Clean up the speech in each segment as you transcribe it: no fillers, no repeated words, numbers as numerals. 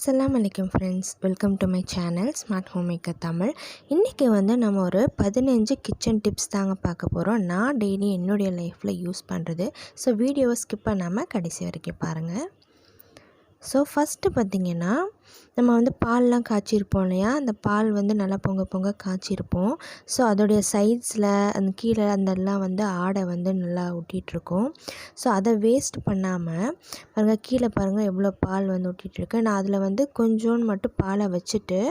Assalamu alaikum friends, welcome to my channel Smart Homemaker Tamil. இன்றைக்கி நம்ம ஒரு 15 kitchen tips தாங்க பார்க்க போகிறோம். நான் டெய்லி என்னுடைய லைஃப்பில் யூஸ் பண்ணுறது. ஸோ வீடியோவை ஸ்கிப் பண்ணாமல் கடைசி வரைக்கும் பாருங்கள். ஸோ ஃபஸ்ட்டு பார்த்திங்கன்னா நம்ம பால்லாம் காய்ச்சிருப்போம் இல்லையா, அந்த பால் நல்லா பொங்க காய்ச்சிருப்போம். ஸோ அதோடைய சைட்ஸில் அந்த கீழே அதெல்லாம் ஆடை நல்லா ஒட்டிகிட்ருக்கும். ஸோ அதை வேஸ்ட் பண்ணாமல் பாருங்கள், கீழே பாருங்கள் எவ்வளோ பால் ஒட்டிகிட்ருக்கு. நான் அதில் கொஞ்சோண்டு மட்டும் பாலை வச்சுட்டு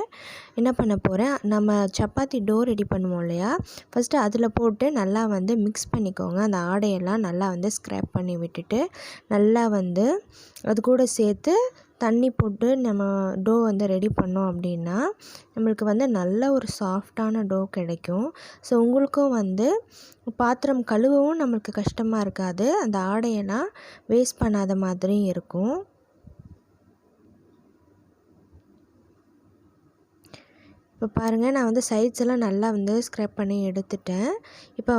என்ன பண்ண போகிறேன், நம்ம சப்பாத்தி டோ ரெடி பண்ணுவோம் இல்லையா, ஃபஸ்ட்டு அதில் போட்டு நல்லா மிக்ஸ் பண்ணிக்கோங்க. அந்த ஆடையெல்லாம் நல்லா ஸ்க்ராப் பண்ணி விட்டுட்டு நல்லா அது கூட சேர்த்து தண்ணி போட்டு நம்ம டோ ரெடி பண்ணோம் அப்படின்னா நம்மளுக்கு நல்ல ஒரு சாஃப்டான டோ கிடைக்கும். ஸோ உங்களுக்கும் பாத்திரம் கழுவவும் நம்மளுக்கு கஷ்டமாக இருக்காது, அந்த ஆடையெல்லாம் வேஸ்ட் பண்ணாத மாதிரியும் இருக்கும். இப்போ பாருங்கள், நான் சைட்ஸ் எல்லாம் நல்லா ஸ்க்ரப் பண்ணி எடுத்துட்டேன். இப்போ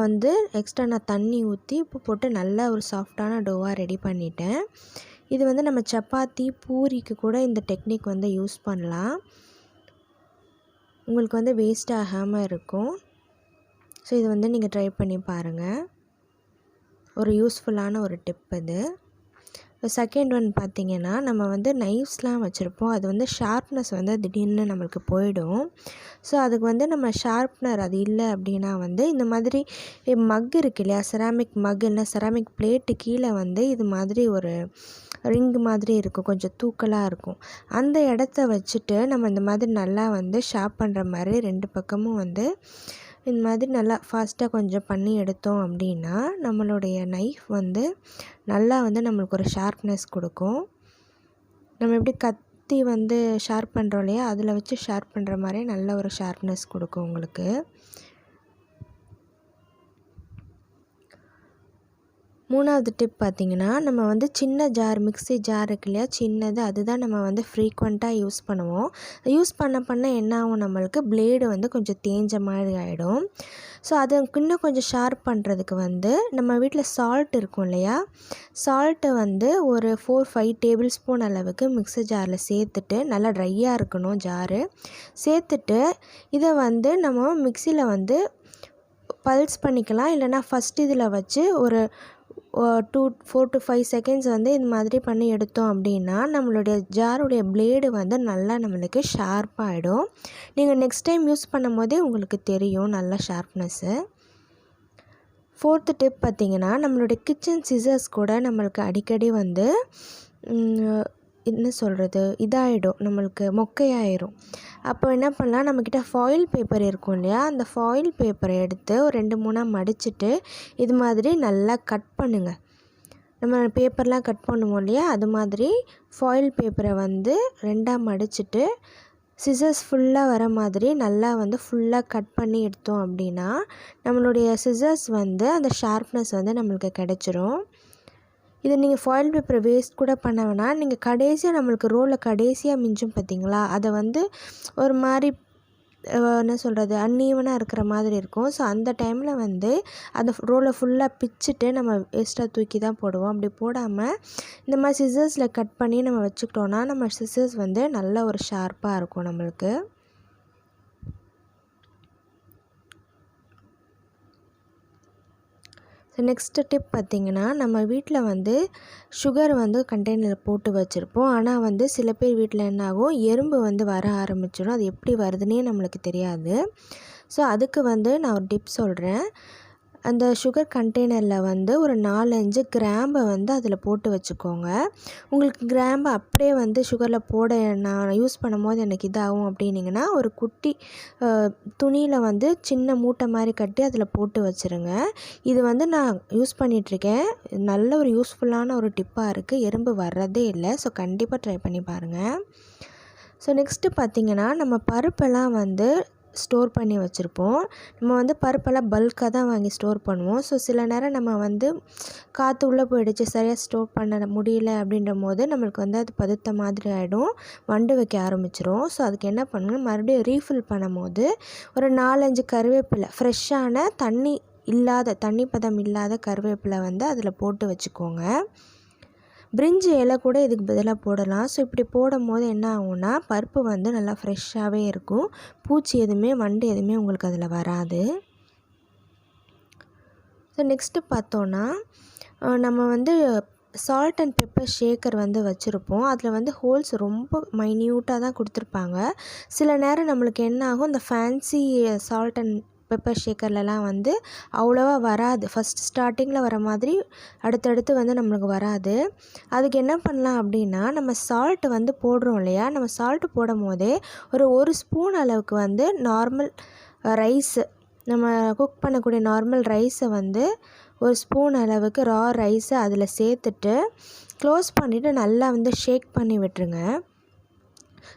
எக்ஸ்ட்ரா நான் தண்ணி ஊற்றி உப்பு போட்டு நல்லா ஒரு சாஃப்டான டோவாக ரெடி பண்ணிட்டேன். இது நம்ம சப்பாத்தி பூரிக்கு கூட இந்த டெக்னிக் யூஸ் பண்ணலாம். உங்களுக்கு வேஸ்ட் ஆகாமல் இருக்கும். ஸோ இது நீங்கள் ட்ரை பண்ணி பாருங்கள். ஒரு யூஸ்ஃபுல்லான ஒரு டிப் இது. செகண்ட் ஒன் பார்த்திங்கன்னா, நம்ம நைஃப்ஸ்லாம் வச்சுருப்போம். அது ஷார்ப்னஸ் திடீர்னு நம்மளுக்கு போயிடும். ஸோ அதுக்கு நம்ம ஷார்ப்னர் அது இல்லை அப்படின்னா இந்த மாதிரி மக் இருக்கு இல்லையா, செராமிக் மக் இல்லை செராமிக் பிளேட்டு கீழே இது மாதிரி ஒரு ரிங் மாதிரி இருக்கும், கொஞ்சம் தூக்கலாக இருக்கும். அந்த இடத்த வச்சுட்டு நம்ம இந்த மாதிரி நல்லா ஷார்ப் பண்ணுற மாதிரி ரெண்டு பக்கமும் இந்த மாதிரி நல்லா ஃபாஸ்ட்டாக கொஞ்சம் பண்ணி எடுத்தோம் அப்படின்னா நம்மளுடைய நைஃப் நல்லா நம்மளுக்கு ஒரு ஷார்ப்னஸ் கொடுக்கும். நம்ம எப்படி கத்தி ஷார்ப் பண்ணுறோம் இல்லையா, அதில் வச்சு ஷார்ப் பண்ணுற மாதிரி நல்ல ஒரு ஷார்ப்னஸ் கொடுக்கும் உங்களுக்கு. மூணாவது டிப் பார்த்திங்கன்னா, நம்ம சின்ன ஜார், மிக்ஸி ஜார் இருக்கு இல்லையா, சின்னது, அதுதான் நம்ம ஃப்ரீக்வெண்ட்டாக யூஸ் பண்ணுவோம். யூஸ் பண்ண என்ன ஆகும், நம்மளுக்கு பிளேடு கொஞ்சம் தேஞ்ச மாதிரி ஆகிடும். ஸோ அது இன்னும் கொஞ்சம் ஷார்ப் பண்ணுறதுக்கு நம்ம வீட்டில் சால்ட் இருக்கும் இல்லையா, சால்ட்டை ஒரு 4-5 டேபிள் ஸ்பூன் அளவுக்கு மிக்ஸி ஜாரில் சேர்த்துட்டு நல்லா ட்ரையாக இருக்கணும் ஜாரு, சேர்த்துட்டு இதை நம்ம மிக்ஸியில் பல்ஸ் பண்ணிக்கலாம். இல்லைனா ஃபஸ்ட் இதில் வச்சு ஒரு 4 to 5 செகண்ட்ஸ் இது மாதிரி பண்ணி எடுத்தோம் அப்படின்னா நம்மளுடைய ஜாருடைய பிளேடு நல்லா நம்மளுக்கு ஷார்ப்பாகிடும். நீங்கள் நெக்ஸ்ட் டைம் யூஸ் பண்ணும் போதே உங்களுக்கு தெரியும் நல்ல ஷார்ப்னஸ்ஸு. ஃபோர்த்து டிப் பார்த்திங்கன்னா, நம்மளுடைய கிச்சன் சிசர்ஸ் கூட நம்மளுக்கு அடிக்கடி என்ன சொல்கிறது, இதாகிடும், நம்மளுக்கு மொக்கையாயிரும். அப்போ என்ன பண்ணலாம், நம்மக்கிட்ட ஃபாயில் பேப்பர் இருக்கும் இல்லையா, அந்த ஃபாயில் பேப்பரை எடுத்து ஒரு 2-3 மடிச்சுட்டு இது மாதிரி நல்லா கட் பண்ணுங்கள். நம்ம பேப்பர்லாம் கட் பண்ணுவோம் இல்லையா, அது மாதிரி ஃபாயில் பேப்பரை 2 மடிச்சுட்டு சிசர்ஸ் ஃபுல்லாக வர மாதிரி நல்லா ஃபுல்லாக கட் பண்ணி எடுத்தோம் அப்படின்னா நம்மளுடைய சிசர்ஸ் அந்த ஷார்ப்னஸ் நம்மளுக்கு கிடச்சிரும். இதை நீங்கள் ஃபாயில் பேப்பரை வேஸ்ட் கூட பண்ண வேணாம். நீங்கள் கடைசியாக நம்மளுக்கு ரோலில் கடைசியாக மிஞ்சும் பார்த்திங்களா, அதை ஒரு மாதிரி என்ன சொல்கிறது, அன்ஈவனாக இருக்கிற மாதிரி இருக்கும். ஸோ அந்த டைமில் அந்த ரோலை ஃபுல்லாக பிச்சுட்டு நம்ம வேஸ்ட்டாக தூக்கி தான் போடுவோம். அப்படி போடாமல் இந்த மாதிரி சிசர்ஸில் கட் பண்ணி நம்ம வச்சுக்கிட்டோன்னா நம்ம சிசர்ஸ் நல்ல ஒரு ஷார்ப்பாக இருக்கும் நம்மளுக்கு. ஸோ நெக்ஸ்ட்டு டிப் பார்த்திங்கன்னா, நம்ம வீட்டில் சுகர் கண்டெய்னரில் போட்டு வச்சுருப்போம். ஆனால் சில பேர் வீட்டில் என்ன ஆகும், எறும்பு வர ஆரம்பிச்சிடும். அது எப்படி வருதுன்னே நம்மளுக்கு தெரியாது. ஸோ அதுக்கு நான் ஒரு டிப் சொல்கிறேன். அந்த சுகர் கண்டெய்னரில் ஒரு 4-5 கிராம்பை அதில் போட்டு வச்சுக்கோங்க. உங்களுக்கு கிராம்பை அப்படியே சுகரில் போட நான் யூஸ் பண்ணும் போது எனக்கு இதாகும் அப்படின்னிங்கன்னா ஒரு குட்டி துணியில் சின்ன மூட்டை மாதிரி கட்டி அதில் போட்டு வச்சுருங்க. இது நான் யூஸ் பண்ணிகிட்ருக்கேன். நல்ல ஒரு யூஸ்ஃபுல்லான ஒரு டிப்பாக இருக்குது, எறும்பு வர்றதே இல்லை. ஸோ கண்டிப்பாக ட்ரை பண்ணி பாருங்கள். ஸோ நெக்ஸ்ட்டு பார்த்திங்கன்னா, நம்ம பருப்பெல்லாம் ஸ்டோர் பண்ணி வச்சுருப்போம். நம்ம பருப்பெல்லாம் பல்காக தான் வாங்கி ஸ்டோர் பண்ணுவோம். ஸோ சில நேரம் நம்ம காற்று உள்ளே போயிடுச்சு, சரியாக ஸ்டோர் பண்ண முடியல அப்படின்ற போது நம்மளுக்கு அது பதுத்த மாதிரி ஆகிடும், வண்டு வைக்க ஆரம்பிச்சிரும். ஸோ அதுக்கு என்ன பண்ணுங்கள், மறுபடியும் ரீஃபில் பண்ணும் போது ஒரு 4-5 கருவேப்பிலை, ஃப்ரெஷ்ஷான தண்ணி பதம் இல்லாத கருவேப்பிலை அதில் போட்டு வச்சுக்கோங்க. பிரிஞ்சி இலை கூட இதுக்கு பதிலாக போடலாம். ஸோ இப்படி போடும்போது என்ன ஆகும்னா பருப்பு வந்து நல்லா ஃப்ரெஷ்ஷாகவே இருக்கும். பூச்சி எதுவுமே வண்டு எதுவுமே உங்களுக்கு அதில் வராது. ஸோ நெக்ஸ்ட்டு பார்த்தோன்னா நம்ம வந்து சால்ட் அண்ட் பெப்பர் ஷேக்கர் வந்து வச்சுருப்போம். அதில் வந்து ஹோல்ஸ் ரொம்ப மைன்யூட்டாக தான் கொடுத்துருப்பாங்க. சில நேரம் நம்மளுக்கு என்ன ஆகும், இந்த ஃபேன்சி சால்ட் அண்ட் பெப்பர் ஷேக்கர்லலாம் வந்து அவ்வளோவா வராது. ஃபஸ்ட் ஸ்டார்டிங்கில் வர மாதிரி அடுத்தடுத்து வந்து நம்மளுக்கு வராது. அதுக்கு என்ன பண்ணலாம் அப்படின்னா, நம்ம சால்ட்டு வந்து போடுறோம் இல்லையா, நம்ம சால்ட்டு போடும் போதே ஒரு ஸ்பூன் அளவுக்கு வந்து நார்மல் ரைஸு, நம்ம குக் பண்ணக்கூடிய நார்மல் ரைஸை வந்து ஒரு ஸ்பூன் அளவுக்கு ரா ரைஸை அதில் சேர்த்துட்டு க்ளோஸ் பண்ணிவிட்டு நல்லா வந்து ஷேக் பண்ணி விட்டுருங்க.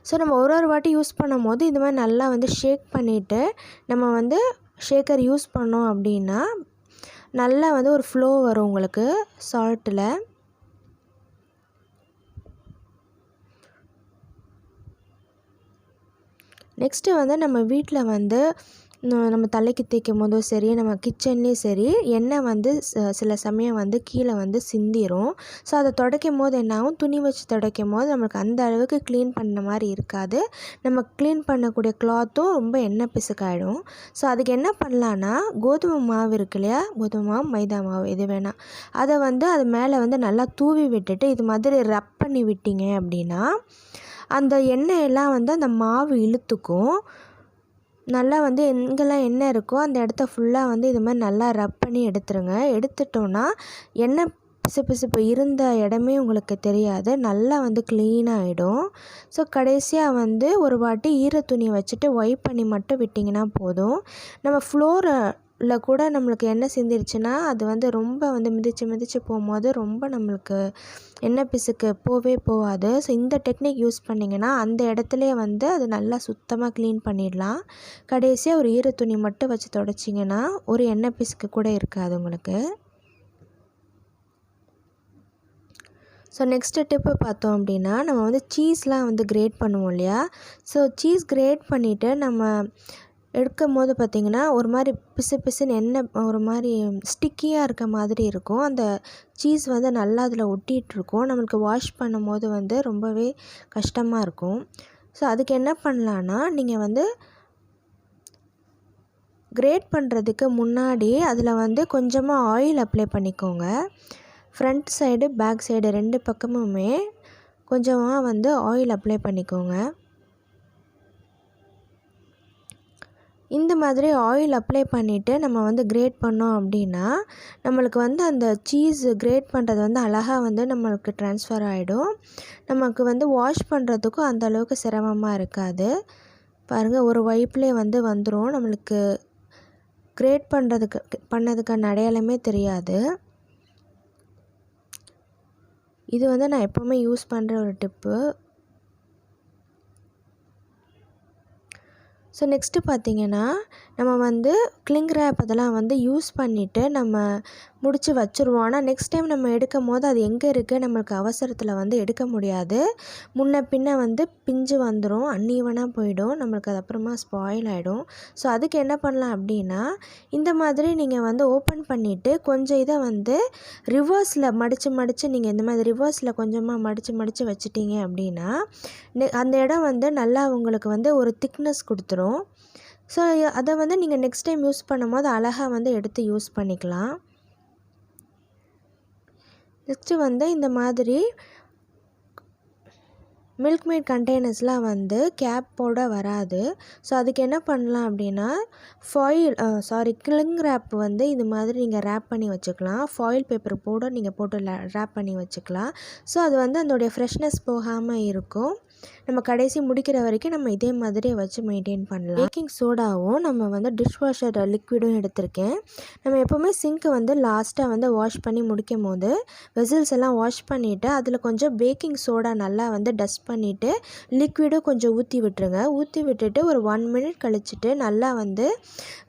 ஸோ நம்ம ஒரு வாட்டி யூஸ் பண்ணும் போது இது மாதிரி நல்லா வந்து ஷேக் பண்ணிவிட்டு நம்ம வந்து ஷேக்கர் யூஸ் பண்ணோம் அப்படின்னா நல்லா வந்து ஒரு ஃப்ளோ வரும் உங்களுக்கு சால்ட்டில். நெக்ஸ்ட்டு வந்து நம்ம வீட்டில் வந்து நம்ம தலைக்கு தேய்க்கும் போதும் சரி, நம்ம கிச்சன்லேயும் சரி, எண்ணெய் வந்து சில சமயம் வந்து கீழே வந்து சிந்திரும். ஸோ அதை துடைக்கும் போது என்னாகும், துணி வச்சு துடைக்கும் போது நம்மளுக்கு அந்த அளவுக்கு க்ளீன் பண்ண மாதிரி இருக்காது. நம்ம க்ளீன் பண்ணக்கூடிய கிளாத்தும் ரொம்ப எண்ணெய் பிசுக்காயிடும். ஸோ அதுக்கு என்ன பண்ணலான்னா, கோதுமை மாவு இருக்கு இல்லையா, கோதுமை மாவு மைதா மாவு எது வேணால், அதை வந்து அது மேலே வந்து நல்லா தூவி விட்டுட்டு இது மாதிரி ரப் பண்ணி விட்டீங்க அப்படின்னா அந்த எண்ணெயெல்லாம் வந்து அந்த மாவு இழுத்துக்கும். நல்லா வந்து எங்கெல்லாம் எண்ணெய் இருக்கோ அந்த இடத்த ஃபுல்லாக வந்து இது மாதிரி நல்லா ரப் பண்ணி எடுத்துருங்க. எடுத்துட்டோன்னா எண்ணெய் பிசுபிசுப்பு இருந்த இடமே உங்களுக்கு தெரியாது, நல்லா வந்து க்ளீனாக ஆகிடும். ஸோ கடைசியாக வந்து ஒரு வாட்டி ஈர துணியை வச்சுட்டு ஒய்ப் பண்ணி மட்டும் விட்டிங்கன்னா போதும். நம்ம ஃப்ளோரில் கூட நம்மளுக்கு எண்ணெய் சிந்திருச்சுன்னா அது வந்து ரொம்ப வந்து மிதித்து போகும்போது ரொம்ப நம்மளுக்கு எண்ணெய் பிசுக்கு போகாது. ஸோ இந்த டெக்னிக் யூஸ் பண்ணிங்கன்னா அந்த இடத்துலையே வந்து அது நல்லா சுத்தமாக க்ளீன் பண்ணிடலாம். கடைசியாக ஒரு ஈர துணி மட்டும் வச்சு துடைச்சிங்கன்னா ஒரு எண்ணெய் பிசுக்கு கூட இருக்காது உங்களுக்கு. ஸோ நெக்ஸ்ட்டு டிப்பு பார்த்தோம் அப்படின்னா, நம்ம வந்து சீஸ்லாம் வந்து கிரேட் பண்ணுவோம் இல்லையா, ஸோ சீஸ் கிரேட் பண்ணிவிட்டு நம்ம எடுக்கும் போது பார்த்திங்கன்னா ஒரு மாதிரி பிசுன்னு எண்ணெய் ஒரு மாதிரி ஸ்டிக்கியாக இருக்க மாதிரி இருக்கும். அந்த சீஸ் வந்து நல்லா அதில் ஒட்டிகிட்ருக்கும். நம்மளுக்கு வாஷ் பண்ணும் போது வந்து ரொம்பவே கஷ்டமாக இருக்கும். ஸோ அதுக்கு என்ன பண்ணலான்னா, நீங்கள் வந்து கிரேட் பண்ணுறதுக்கு முன்னாடி அதில் வந்து கொஞ்சமாக ஆயில் அப்ளை பண்ணிக்கோங்க. ஃப்ரண்ட் சைடு பேக் சைடு 2 பக்கமுமே கொஞ்சமாக வந்து ஆயில் அப்ளை பண்ணிக்கோங்க. இந்த மாதிரி ஆயில் அப்ளை பண்ணிவிட்டு நம்ம வந்து கிரேட் பண்ணோம் அப்படின்னா நம்மளுக்கு வந்து அந்த சீஸ் கிரேட் பண்ணுறது வந்து அழகாக வந்து நம்மளுக்கு ட்ரான்ஸ்ஃபர் ஆகிடும். நமக்கு வந்து வாஷ் பண்ணுறதுக்கும் அந்த அளவுக்கு சிரமமாக இருக்காது. பாருங்கள், ஒரு வைப்லேயே வந்து வந்துடும். நம்மளுக்கு கிரேட் பண்ணதுக்கான அடையாளமே தெரியாது. இது வந்து நான் எப்போவுமே யூஸ் பண்ணுற ஒரு டிப்பு. ஸோ நெக்ஸ்ட்டு பார்த்திங்கன்னா, நம்ம வந்து கிளிங் ரேப் அதெல்லாம் வந்து யூஸ் பண்ணிவிட்டு நம்ம முடித்து வச்சுருவோம். ஆனால் நெக்ஸ்ட் டைம் நம்ம எடுக்கும் போது அது எங்கே இருக்குது நம்மளுக்கு அவசரத்தில் வந்து எடுக்க முடியாது. முன்ன பின்ன வந்து பிஞ்சு வந்துடும், அன்ஈவனாக போயிடும், நம்மளுக்கு அது அப்புறமா ஸ்பாயில் ஆகிடும். ஸோ அதுக்கு என்ன பண்ணலாம் அப்படின்னா, இந்த மாதிரி நீங்கள் வந்து ஓப்பன் பண்ணிவிட்டு கொஞ்சம் இதை வந்து ரிவர்ஸில் மடித்து நீங்கள் இந்த மாதிரி ரிவர்ஸில் கொஞ்சமாக மடித்து வச்சிட்டிங்க அப்படின்னா அந்த இடம் வந்து நல்லா உங்களுக்கு வந்து ஒரு திக்னஸ் கொடுத்துரும். ஸோ அதை வந்து நீங்கள் நெக்ஸ்ட் டைம் யூஸ் பண்ணும்போது அழகாக வந்து எடுத்து யூஸ் பண்ணிக்கலாம். நெக்ஸ்ட்டு வந்து இந்த மாதிரி மில்க் மேட் கண்டெய்னர்ஸ்லாம் வந்து கேப்போடு வராது. ஸோ அதுக்கு என்ன பண்ணலாம் அப்படின்னா, கிளிங் ரேப் வந்து இது மாதிரி நீங்கள் ரேப் பண்ணி வச்சுக்கலாம். ஃபாயில் பேப்பர் நீங்கள் போட்டு ரேப் பண்ணி வச்சுக்கலாம். ஸோ அது வந்து அதோடைய ஃப்ரெஷ்னஸ் போகாமல் இருக்கும். நம்ம கடைசி முடிக்கிற வரைக்கும் நம்ம இதே மாதிரி வச்சு மெயின்டைன் பண்ணலாம். பேக்கிங் சோடாவும் நம்ம வந்து டிஷ் வாஷர் லிக்விடும் எடுத்திருக்கேன். நம்ம எப்போவுமே சிங்க்கு வந்து லாஸ்ட்டாக வந்து வாஷ் பண்ணி முடிக்கும் போது வெசல்ஸ் எல்லாம் வாஷ் பண்ணிவிட்டு அதில் கொஞ்சம் பேக்கிங் சோடா நல்லா வந்து டஸ்ட் பண்ணிவிட்டு லிக்விடும் கொஞ்சம் ஊற்றி விட்டுருங்க. ஊற்றி விட்டுட்டு ஒரு 1 மினிட் கழிச்சிட்டு நல்லா வந்து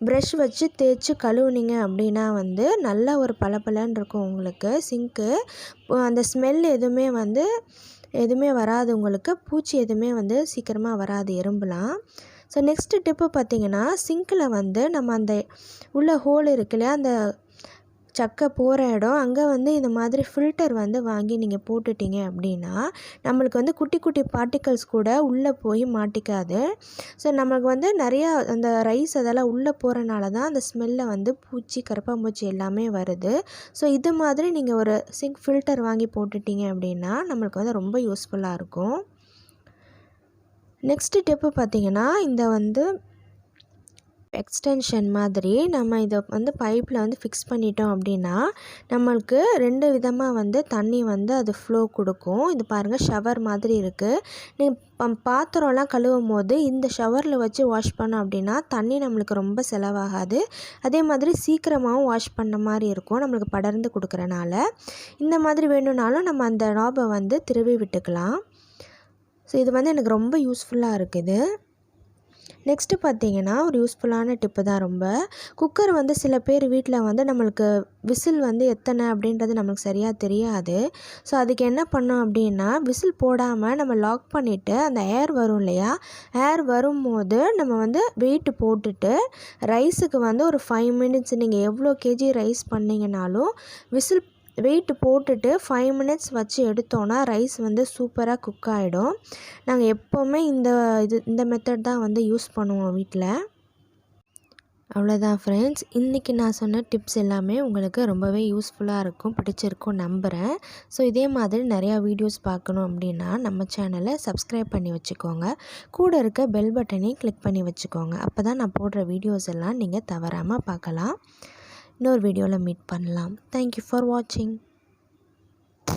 ப்ரஷ் வச்சு தேய்ச்சி கழுவுனிங்க அப்படின்னா வந்து நல்லா ஒரு பளபளன்னு இருக்கும் உங்களுக்கு சிங்க்கு. அந்த ஸ்மெல் எதுவுமே வராது உங்களுக்கு. பூச்சி எதுவுமே வந்து சீக்கிரமாக வராது, எறும்புலாம். ஸோ நெக்ஸ்ட்டு டிப்பு பார்த்திங்கன்னா, சிங்கில் வந்து நம்ம அந்த உள்ள ஹோல் இருக்கு இல்லையா, அந்த சக்கை போகிற இடம் அங்கே வந்து இந்த மாதிரி ஃபில்டர் வந்து வாங்கி நீங்கள் போட்டுட்டீங்க அப்படின்னா நம்மளுக்கு வந்து குட்டி குட்டி பார்ட்டிகல்ஸ் கூட உள்ளே போய் மாட்டிக்காது. ஸோ நமக்கு வந்து நிறையா அந்த ரைஸ் அதெல்லாம் உள்ளே போகிறனால தான் அந்த ஸ்மெல்லில் வந்து பூச்சி கரப்பான்பூச்சி எல்லாமே வருது. ஸோ இது மாதிரி நீங்கள் ஒரு சிங்க் ஃபில்டர் வாங்கி போட்டுட்டீங்க அப்படின்னா நம்மளுக்கு வந்து ரொம்ப யூஸ்ஃபுல்லாக இருக்கும். நெக்ஸ்ட்டு டிப்பு பார்த்திங்கன்னா, இந்த வந்து எக்ஸ்டென்ஷன் மாதிரி நம்ம இதை வந்து பைப்பில் வந்து ஃபிக்ஸ் பண்ணிட்டோம் அப்படின்னா நம்மளுக்கு 2 விதமாக வந்து தண்ணி வந்து அது ஃப்ளோ கொடுக்கும். இது பாருங்கள், ஷவர் மாதிரி இருக்குது. நீங்கள் பாத்திரம்லாம் கழுவும் போது இந்த ஷவரில் வச்சு வாஷ் பண்ணோம் அப்படின்னா தண்ணி நம்மளுக்கு ரொம்ப செலவாகாது. அதே மாதிரி சீக்கிரமாகவும் வாஷ் பண்ண மாதிரி இருக்கும் நம்மளுக்கு படர்ந்து கொடுக்குறனால. இந்த மாதிரி வேணும்னாலும் நம்ம அந்த நாபை வந்து திருவி விட்டுக்கலாம். ஸோ இது வந்து எனக்கு ரொம்ப யூஸ்ஃபுல்லாக இருக்குது. நெக்ஸ்ட்டு பார்த்திங்கன்னா, ஒரு யூஸ்ஃபுல்லான டிப்பு தான் ரொம்ப. குக்கர் வந்து சில பேர் வீட்டில் வந்து நம்மளுக்கு விசில் வந்து எத்தனை அப்படின்றது நமக்கு சரியாக தெரியாது. ஸோ அதுக்கு என்ன பண்ணோம் அப்படின்னா, விசில் போடாமல் நம்ம லாக் பண்ணிவிட்டு அந்த ஏர் வரும் இல்லையா, ஏர் வரும்போது நம்ம வந்து வெயிட்டு போட்டுட்டு ரைஸுக்கு வந்து ஒரு 5 மினிட்ஸ் நீங்கள் எவ்வளோ கேஜி ரைஸ் பண்ணிங்கனாலும் விசில் வெயிட் போட்டுட்டு 5 மினிட்ஸ் வச்சு எடுத்தோன்னா ரைஸ் வந்து சூப்பராக குக் ஆகிடும். நாங்கள் எப்போவுமே இந்த மெத்தட் தான் வந்து யூஸ் பண்ணுவோம் வீட்டில். அவ்வளோதான் ஃப்ரெண்ட்ஸ், இன்றைக்கி நான் சொன்ன டிப்ஸ் எல்லாமே உங்களுக்கு ரொம்பவே யூஸ்ஃபுல்லாக இருக்கும், பிடிச்சிருக்கும் நம்புகிறேன். ஸோ இதே மாதிரி நிறையா வீடியோஸ் பார்க்கணும் அப்படின்னா நம்ம சேனலை சப்ஸ்கிரைப் பண்ணி வச்சுக்கோங்க. கூட இருக்க பெல் பட்டனையும் கிளிக் பண்ணி வச்சுக்கோங்க. அப்போ தான் நான் போடுற வீடியோஸ் எல்லாம் நீங்கள் தவறாமல் பார்க்கலாம். இன்னொரு வீடியோவில் மீட் பண்ணலாம். தேங்க்யூ ஃபார் வாட்சிங்.